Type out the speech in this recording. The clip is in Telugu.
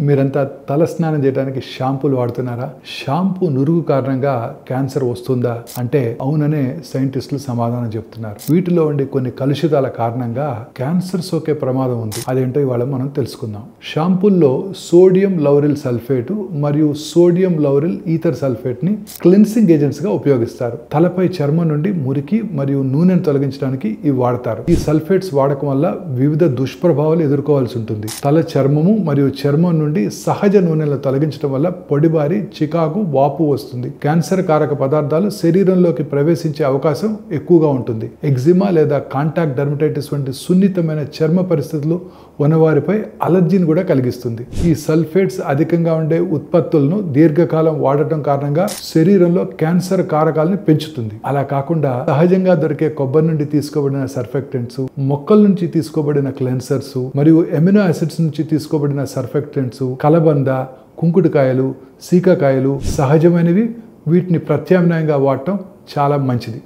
మీరంతా తలస్నానం చేయడానికి షాంపూలు వాడుతున్నారా? షాంపూ నురుగు కారణంగా క్యాన్సర్ వస్తుందా అంటే అవుననే సైంటిస్టులు సమాధానం చెప్తున్నారు. వీటిలో ఉండే కొన్ని కలుషితాల కారణంగా క్యాన్సర్ సోకే ప్రమాదం ఉంది. అదేంటో ఇవాళ మనం తెలుసుకుందాం. షాంపూల్లో సోడియం లౌరిల్ సల్ఫేట్ మరియు సోడియం లౌరిల్ ఈథర్ సల్ఫేట్ ని క్లెన్సింగ్ ఏజెంట్స్ గా ఉపయోగిస్తారు. తలపై చర్మం నుండి మురికి మరియు నూనెను తొలగించడానికి ఇవి వాడతారు. ఈ సల్ఫేట్స్ వాడకం వల్ల వివిధ దుష్ప్రభావాలు ఎదుర్కోవాల్సి ఉంటుంది. తల చర్మము మరియు చర్మం నుండి సహజ నూనెలను తొలగించడం వల్ల పొడిబారి చికాకు వాపు వస్తుంది. క్యాన్సర్ కారక పదార్థాలు శరీరంలోకి ప్రవేశించే అవకాశం ఎక్కువగా ఉంటుంది. ఎగ్జిమా లేదా కాంటాక్ట్ డర్మటైటిస్ వంటి సున్నితమైన చర్మ పరిస్థితులు ఉన్నవారిపై అలర్జీని కూడా కలిగిస్తుంది. ఈ సల్ఫేట్స్ అధికంగా ఉండే ఉత్పత్తులను దీర్ఘకాలం వాడటం కారణంగా శరీరంలో క్యాన్సర్ కారకాలను పెంచుతుంది. అలా కాకుండా సహజంగా దొరికే కొబ్బరి నుండి తీసుకోబడిన సర్ఫెక్టెంట్స్, మొక్కల నుంచి తీసుకోబడిన క్లెన్సర్స్ మరియు ఎమినో యాసిడ్స్ నుంచి తీసుకోబడిన సర్ఫెక్టెంట్స్, కలబంద, కుంకుడుకాయలు, సీకాకాయలు సహజమైనవి. వీటిని ప్రత్యామ్నాయంగా వాడటం చాలా మంచిది.